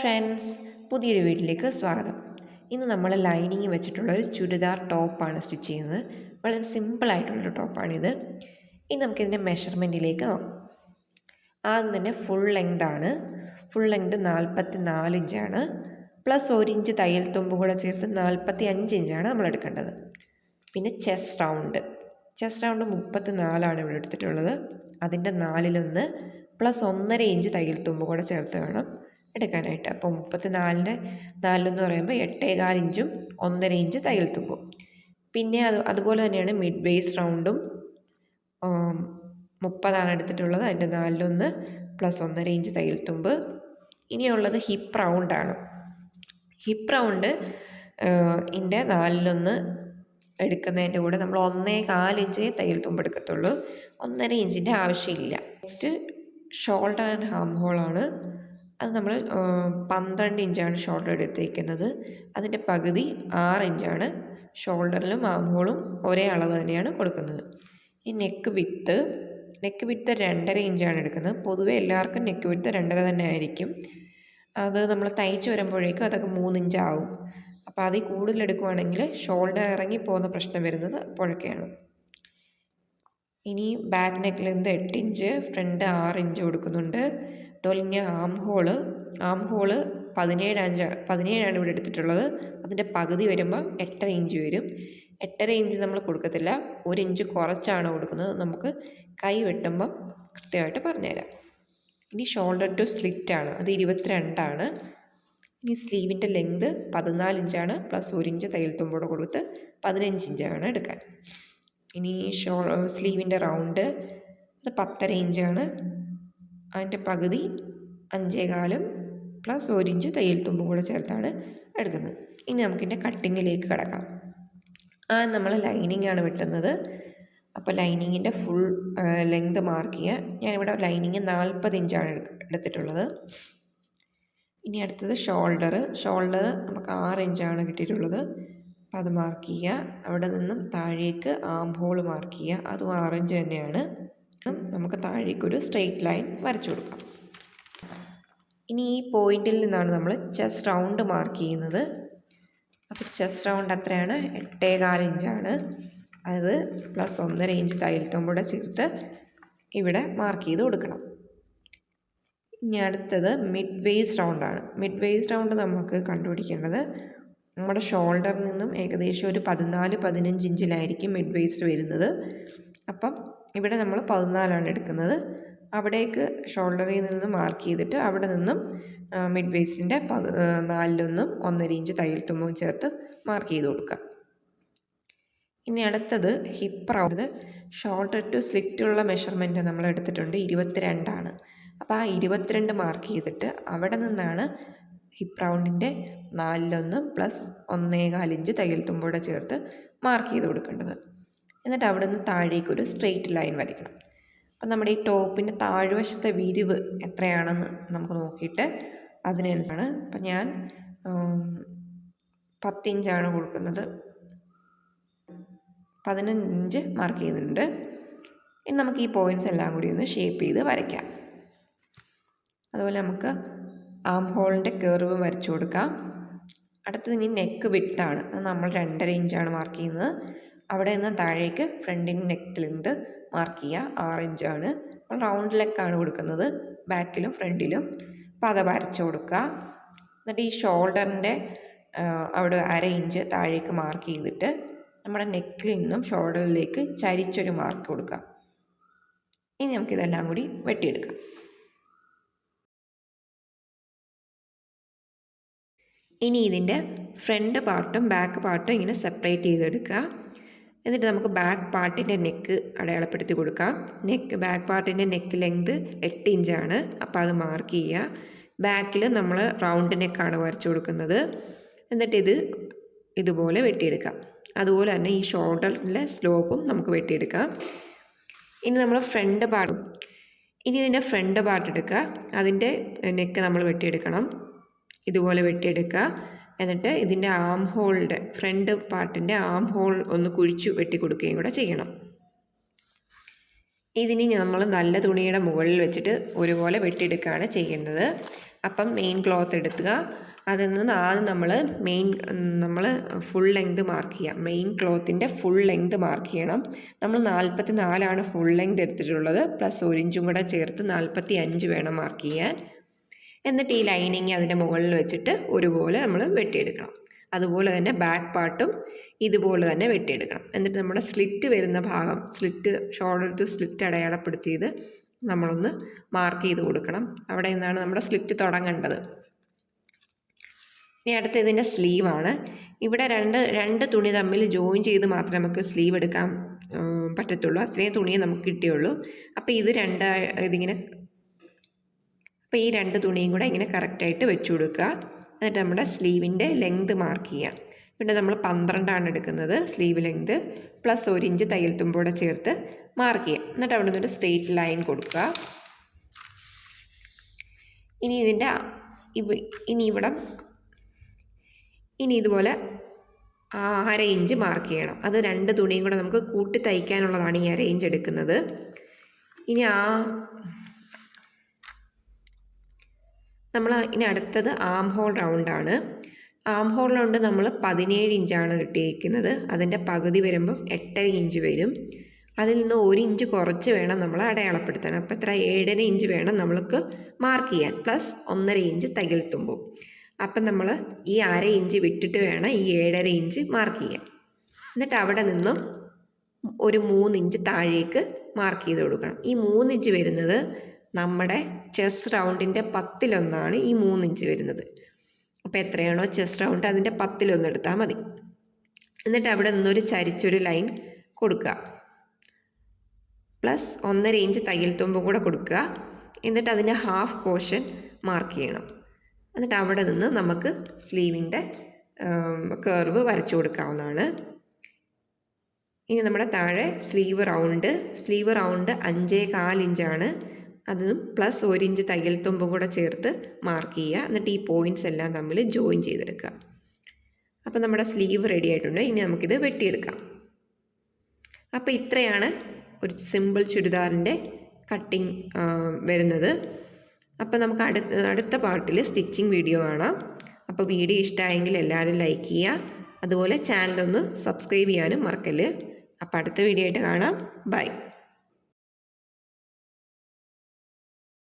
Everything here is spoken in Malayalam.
ഫ്രണ്ട്സ്, പുതിയൊരു വീട്ടിലേക്ക് സ്വാഗതം. ഇന്ന് നമ്മൾ ലൈനിങ് വെച്ചിട്ടുള്ള ഒരു ചുരിദാർ ടോപ്പാണ് സ്റ്റിച്ച് ചെയ്യുന്നത്. വളരെ സിമ്പിളായിട്ടുള്ളൊരു ടോപ്പാണിത്. ഇനി നമുക്കിതിൻ്റെ മെഷർമെൻറ്റിലേക്ക് നോക്കാം. ആദ്യം തന്നെ ഫുൾ ലെങ്താണ്. ഫുൾ ലെങ്ത് 44 ഇഞ്ചാണ്. പ്ലസ് 1 ഇഞ്ച് തയ്യൽ തുമ്പ് കൂടെ ചേർത്ത് 45 ഇഞ്ചാണ് നമ്മൾ എടുക്കേണ്ടത്. പിന്നെ ചെസ്റ്റ് റൗണ്ട് 34 ഇവിടെ എടുത്തിട്ടുള്ളത്. അതിൻ്റെ 4 പ്ലസ് 1.5 ഇഞ്ച് തയ്യൽ തുമ്പ് കൂടെ ചേർത്ത് വേണം എടുക്കാനായിട്ട്. അപ്പോൾ 34-ൻ്റെ 4 എന്ന് പറയുമ്പോൾ 8.25 ഇഞ്ചും 1.5 ഇഞ്ച് തയ്യൽ തുമ്പും. പിന്നെ അതുപോലെ തന്നെയാണ് മിഡ് വേസ്റ്റ് റൗണ്ടും 30 എടുത്തിട്ടുള്ളത്. അതിൻ്റെ 4 പ്ലസ് 1.5 ഇഞ്ച് തയ്യൽ തുമ്പ്. ഇനിയുള്ളത് ഹിപ്പ് റൗണ്ടാണ്. ഹിപ്പ് റൗണ്ട് ഇതിൻ്റെ 4 എടുക്കുന്നതിൻ്റെ കൂടെ നമ്മൾ 1.25 ഇഞ്ച് തയ്യൽ തുമ്പ് എടുക്കത്തുള്ളൂ. 1.5 ഇഞ്ചിൻ്റെ ആവശ്യമില്ല. നെക്സ്റ്റ് ഷോൾഡർ ആൻഡ് ഹാം ഹോളാണ്. അത് നമ്മൾ 12 ഇഞ്ചാണ് ഷോൾഡർ എടുത്തേക്കുന്നത്. അതിൻ്റെ പകുതി 6 ഇഞ്ചാണ്. ഷോൾഡറിലും ആം ഹോളും ഒരേ അളവ് തന്നെയാണ് കൊടുക്കുന്നത്. ഈ നെക്ക് വിഡ്ത്ത് 2.5 ഇഞ്ചാണ് എടുക്കുന്നത്. പൊതുവെ എല്ലാവർക്കും നെക്ക് വിഡ്ത്ത് 2.5 തന്നെ ആയിരിക്കും. അത് നമ്മൾ തയ്ച്ച് വരുമ്പോഴേക്കും അതൊക്കെ 3 ഇഞ്ചാവും. അപ്പോൾ അതിൽ കൂടുതൽ എടുക്കുവാണെങ്കിൽ ഷോൾഡർ ഇറങ്ങിപ്പോകുന്ന പ്രശ്നം വരുന്നത് അപ്പോഴൊക്കെയാണ്. ഇനി back neck length 8 inch, front 6 inch കൊടുക്കുന്നുണ്ട്. അതുപോലെ തന്നെ ആം ഹോള് 17 ഇവിടെ എടുത്തിട്ടുള്ളത്. അതിൻ്റെ പകുതി വരുമ്പോൾ 8.5 ഇഞ്ച് വരും. 8.5 ഇഞ്ച് നമ്മൾ കൊടുക്കത്തില്ല, 1 ഇഞ്ച് കുറച്ചാണ് കൊടുക്കുന്നത്. നമുക്ക് കൈ വെട്ടുമ്പം കൃത്യമായിട്ട് പറഞ്ഞുതരാം. ഇനി ഷോൾഡർ ടു സ്ലിറ്റാണ്. അത് 22. ഇനി സ്ലീവിൻ്റെ ലെങ്ത് 14 ഇഞ്ചാണ്. പ്ലസ് 1 ഇഞ്ച് തയ്യൽ തുമ്പോടെ കൊടുത്ത് 15 ഇഞ്ചാണ് എടുക്കാൻ. ഇനി സ്ലീവിൻ്റെ റൗണ്ട് അത് 10.5 ഇഞ്ചാണ്. അതിൻ്റെ പകുതി 5.25 പ്ലസ് 1 ഇഞ്ച് തയ്യൽ തുമ്പും കൂടെ ചേർത്താണ് എടുക്കുന്നത്. ഇനി നമുക്കിൻ്റെ കട്ടിങ്ങിലേക്ക് കിടക്കാം. നമ്മൾ ലൈനിങ് ആണ് വെട്ടുന്നത്. അപ്പോൾ ലൈനിങ്ങിൻ്റെ ഫുൾ ലെങ്ത് മാർക്ക് ചെയ്യുക. ഞാനിവിടെ ലൈനിങ് 40 ഇഞ്ചാണ് എടുത്തിട്ടുള്ളത്. ഇനി അടുത്തത് ഷോൾഡർ നമുക്ക് 6 ഇഞ്ചാണ് കിട്ടിയിട്ടുള്ളത്. അപ്പോൾ അത് മാർക്ക് ചെയ്യുക. അവിടെ നിന്നും താഴേക്ക് ആം ഹോൾ മാർക്ക് ചെയ്യുക. അതും 6 ഇഞ്ച് തന്നെയാണ്. നമുക്ക് താഴേക്കൊരു സ്ട്രെയിറ്റ് ലൈൻ വരച്ചു കൊടുക്കാം. ഇനി ഈ പോയിന്റിൽ നിന്നാണ് നമ്മൾ ചെസ്റ്റ് റൗണ്ട് മാർക്ക് ചെയ്യുന്നത്. അപ്പോൾ ചെസ്റ്റ് റൗണ്ട് എത്രയാണ്? 8.25 ഇഞ്ചാണ്. അത് പ്ലസ് 1.5 ഇഞ്ച് തയ്യൽ തുമ്പൂടെ ചേർത്ത് ഇവിടെ മാർക്ക് ചെയ്ത് കൊടുക്കണം. ഇനി അടുത്തത് മിഡ് വേസ്റ്റ് റൗണ്ടാണ്. മിഡ് വേസ്റ്റ് റൗണ്ട് നമുക്ക് കണ്ടുപിടിക്കേണ്ടത് നമ്മുടെ ഷോൾഡറിൽ നിന്നും ഏകദേശം ഒരു 14-15 ഇഞ്ചിലായിരിക്കും മിഡ് വേസ്റ്റ് വരുന്നത്. അപ്പം ഇവിടെ നമ്മൾ 14 എടുക്കുന്നത്. അവിടേക്ക് ഷോൾഡറിൽ നിന്ന് മാർക്ക് ചെയ്തിട്ട് അവിടെ നിന്നും മിഡ് വേസ്റ്റിൻ്റെ 4 1.5 ഇഞ്ച് തയ്യൽ തുമ്പും ചേർത്ത് മാർക്ക് ചെയ്ത് കൊടുക്കുക. ഇനി അടുത്തത് ഹിപ്പ് റൗണ്ട്. ഷോൾഡർ ടു സ്ലിറ്റുള്ള മെഷർമെൻറ്റ് നമ്മൾ എടുത്തിട്ടുണ്ട് 22. അപ്പോൾ ആ 22 മാർക്ക് ചെയ്തിട്ട് അവിടെ നിന്നാണ് ഹിപ്പ് റൗണ്ടിൻ്റെ 4 പ്ലസ് 1.25 ഇഞ്ച് തയ്യൽ തുമ്പോടെ ചേർത്ത് മാർക്ക് ചെയ്ത് കൊടുക്കേണ്ടത്. എന്നിട്ട് അവിടെ നിന്ന് താഴേക്കൊരു സ്ട്രെയിറ്റ് ലൈൻ വരയ്ക്കണം. അപ്പം നമ്മുടെ ഈ ടോപ്പിൻ്റെ താഴ്വശത്തെ വിരിവ് എത്രയാണെന്ന് നമുക്ക് നോക്കിയിട്ട് അതിനനുസരിച്ചാണ്. അപ്പം ഞാൻ 10 ഇഞ്ചാണ് കൊടുക്കുന്നത്. 15 ഇഞ്ച് മാർക്ക് ചെയ്യുന്നുണ്ട്. ഇനി നമുക്ക് ഈ പോയിൻറ്റ്സ് എല്ലാം കൂടി ഒന്ന് ഷേപ്പ് ചെയ്ത് വരയ്ക്കാം. അതുപോലെ നമുക്ക് ആം ഹോളിൻ്റെ കർവ് വരച്ചു കൊടുക്കാം. അടുത്തത് ഇനി നെക്ക് വിഡ്ത്താണ്. അത് നമ്മൾ 2.5 ഇഞ്ചാണ് മാർക്ക് ചെയ്യുന്നത്. അവിടെ നിന്ന് താഴേക്ക് ഫ്രണ്ടിൻ്റെ നെക്ക് ലെങ്ത് മാർക്ക് ചെയ്യുക. 6 ഇഞ്ചാണ്. നമ്മൾ റൗണ്ട് ലെക്കാണ് കൊടുക്കുന്നത്, ബാക്കിലും ഫ്രണ്ടിലും. അപ്പോൾ അത് വരച്ചു കൊടുക്കുക. എന്നിട്ട് ഈ ഷോൾഡറിൻ്റെ അവിടെ 1/2 ഇഞ്ച് താഴേക്ക് മാർക്ക് ചെയ്തിട്ട് നമ്മുടെ നെക്കിൽ നിന്നും ഷോൾഡറിലേക്ക് ചരിച്ചൊരു മാർക്ക് കൊടുക്കുക. ഇനി നമുക്കിതെല്ലാം കൂടി വെട്ടിയെടുക്കാം. ഇനി ഇതിൻ്റെ ഫ്രണ്ട് പാർട്ടും ബാക്ക് പാർട്ടും ഇങ്ങനെ സെപ്പറേറ്റ് ചെയ്തെടുക്കുക. എന്നിട്ട് നമുക്ക് ബാക്ക് പാർട്ടിൻ്റെ നെക്ക് അടയാളപ്പെടുത്തി കൊടുക്കാം. ബാക്ക് പാർട്ടിൻ്റെ നെക്ക് ലെങ്ത് 8 ഇഞ്ചാണ്. അപ്പോൾ അത് മാർക്ക് ചെയ്യുക. ബാക്കിൽ നമ്മൾ റൗണ്ട് നെക്കാണ് വരച്ചു കൊടുക്കുന്നത്. എന്നിട്ട് ഇതുപോലെ വെട്ടിയെടുക്കാം. അതുപോലെ തന്നെ ഈ ഷോൾഡറിലെ സ്ലോപ്പും നമുക്ക് വെട്ടിയെടുക്കാം. ഇനി നമ്മൾ ഇതിൻ്റെ ഫ്രണ്ട് പാർട്ട് എടുക്കുക. അതിൻ്റെ നെക്ക് നമ്മൾ വെട്ടിയെടുക്കണം. ഇതുപോലെ വെട്ടിയെടുക്കുക. എന്നിട്ട് ഇതിൻ്റെ ആം ഹോളിൻ്റെ ഫ്രണ്ട് പാർട്ടിൻ്റെ ആം ഹോൾ ഒന്ന് കുഴിച്ചു വെട്ടിക്കൊടുക്കുകയും കൂടെ ചെയ്യണം. ഇതിനി നമ്മൾ നല്ല തുണിയുടെ മുകളിൽ വെച്ചിട്ട് ഒരുപോലെ വെട്ടിയെടുക്കുകയാണ് ചെയ്യുന്നത്. അപ്പം മെയിൻ ക്ലോത്ത് എടുക്കുക. അതിൽ നിന്ന് ആദ്യം നമ്മൾ ഫുൾ ലെങ്ത് മാർക്ക് ചെയ്യാം. മെയിൻ ക്ലോത്തിൻ്റെ ഫുൾ ലെങ്ത് മാർക്ക് ചെയ്യണം. നമ്മൾ 44 ഫുൾ ലെങ്ത് എടുത്തിട്ടുള്ളത്, പ്ലസ് 1 ഇഞ്ചും കൂടെ ചേർത്ത് 45 വേണം മാർക്ക് ചെയ്യാൻ. എന്നിട്ട് ഈ ലൈനിങ് അതിൻ്റെ മുകളിൽ വെച്ചിട്ട് ഒരുപോലെ നമ്മൾ വെട്ടിയെടുക്കണം. അതുപോലെ തന്നെ ബാക്ക് പാർട്ടും ഇതുപോലെ തന്നെ വെട്ടിയെടുക്കണം. എന്നിട്ട് നമ്മുടെ സ്ലിറ്റ് വരുന്ന ഭാഗം, ഷോൾഡർ ടു സ്ലിറ്റ് അടയാളപ്പെടുത്തിയത് നമ്മളൊന്ന് മാർക്ക് ചെയ്ത് കൊടുക്കണം. അവിടെ നിന്നാണ് നമ്മുടെ സ്ലിറ്റ് തുടങ്ങേണ്ടത്. ഇനി അടുത്ത ഇതിൻ്റെ സ്ലീവാണ്. ഇവിടെ രണ്ട് തുണി തമ്മിൽ ജോയിൻ ചെയ്ത് മാത്രമേ നമുക്ക് സ്ലീവ് എടുക്കാൻ പറ്റത്തുള്ളൂ. അത്രയും തുണിയെ നമുക്ക് കിട്ടിയുള്ളൂ. അപ്പോൾ ഈ 2 തുണിയും കൂടെ ഇങ്ങനെ കറക്റ്റായിട്ട് വെച്ച് കൊടുക്കുക. എന്നിട്ട് നമ്മുടെ സ്ലീവിൻ്റെ ലെങ്ത് മാർക്ക് ചെയ്യാം. പിന്നെ നമ്മൾ 12 എടുക്കുന്നത് സ്ലീവ് ലെങ്ത്, പ്ലസ് 1 ഇഞ്ച് തയ്യൽ തുമ്പോടെ ചേർത്ത് മാർക്ക് ചെയ്യാം. എന്നിട്ട് അവിടെ നിന്നൊരു സ്ട്രെയിറ്റ് ലൈൻ കൊടുക്കുക. ഇനി ഇതുപോലെ 1/2 ഇഞ്ച് മാർക്ക് ചെയ്യണം. അത് 2 തുണിയും കൂടെ നമുക്ക് കൂട്ടി തയ്ക്കാനുള്ളതാണ് ഈ 1/2 ഇഞ്ച് എടുക്കുന്നത്. ഇനി അടുത്തത് ആം ഹോൾ റൗണ്ടാണ്. ആം ഹോൾ റൗണ്ട് നമ്മൾ 17 ഇഞ്ചാണ് കിട്ടിയിരിക്കുന്നത്. അതിൻ്റെ പകുതി വരുമ്പം 8.5 ഇഞ്ച് വരും. അതിൽ നിന്ന് 1 ഇഞ്ച് കുറച്ച് വേണം നമ്മൾ അടയാളപ്പെടുത്താൻ. അപ്പോൾ 7.5 ഇഞ്ച് വേണം നമ്മൾക്ക് മാർക്ക് ചെയ്യാൻ, പ്ലസ് 1.5 ഇഞ്ച് തയ്യൽ തുമ്പും. അപ്പം നമ്മൾ ഈ 1/2 ഇഞ്ച് വിട്ടിട്ട് വേണം ഈ 7.5 ഇഞ്ച് മാർക്ക് ചെയ്യാൻ. എന്നിട്ട് അവിടെ നിന്നും ഒരു 3 ഇഞ്ച് താഴേക്ക് മാർക്ക് ചെയ്ത് കൊടുക്കണം. ഈ 3 ഇഞ്ച് വരുന്നത് നമ്മുടെ ചെസ്റ്റ് റൗണ്ടിൻ്റെ 10-1 ഈ 3 ഇഞ്ച് വരുന്നത്. അപ്പോൾ എത്രയാണോ ചെസ്റ്റ് റൗണ്ട് അതിൻ്റെ 10-1 എടുത്താൽ മതി. എന്നിട്ട് അവിടെ നിന്നൊരു ചരിച്ചൊരു ലൈൻ കൊടുക്കുക, പ്ലസ് 1.5 ഇഞ്ച് തയ്യൽ തുമ്പും കൂടെ കൊടുക്കുക. എന്നിട്ട് അതിൻ്റെ ഹാഫ് പോർഷൻ മാർക്ക് ചെയ്യണം. എന്നിട്ട് അവിടെ നിന്ന് നമുക്ക് സ്ലീവിൻ്റെ കർവ് വരച്ചു കൊടുക്കാവുന്നതാണ്. ഇനി നമ്മുടെ താഴെ സ്ലീവ് റൗണ്ട് 5.25 ഇഞ്ചാണ്. അതും പ്ലസ് 1 ഇഞ്ച് തയ്യൽ തുമ്പും കൂടെ ചേർത്ത് മാർക്ക് ചെയ്യുക. എന്നിട്ട് ഈ പോയിൻറ്റ്സ് എല്ലാം തമ്മിൽ ജോയിൻ ചെയ്തെടുക്കുക. അപ്പോൾ നമ്മുടെ സ്ലീവ് റെഡി ആയിട്ടുണ്ട്. ഇനി നമുക്കിത് വെട്ടിയെടുക്കാം. അപ്പോൾ ഇത്രയാണ് ഒരു സിമ്പിൾ ചുരിദാറിൻ്റെ കട്ടിങ് വരുന്നത്. അപ്പോൾ നമുക്ക് അടുത്ത പാർട്ടിൽ സ്റ്റിച്ചിങ് വീഡിയോ കാണാം. അപ്പോൾ വീഡിയോ ഇഷ്ടമായെങ്കിൽ എല്ലാവരും ലൈക്ക് ചെയ്യുക. അതുപോലെ ചാനലൊന്ന് സബ്സ്ക്രൈബ് ചെയ്യാനും മറക്കല്ല്. അപ്പോൾ അടുത്ത വീഡിയോ ആയിട്ട് കാണാം. ബൈ.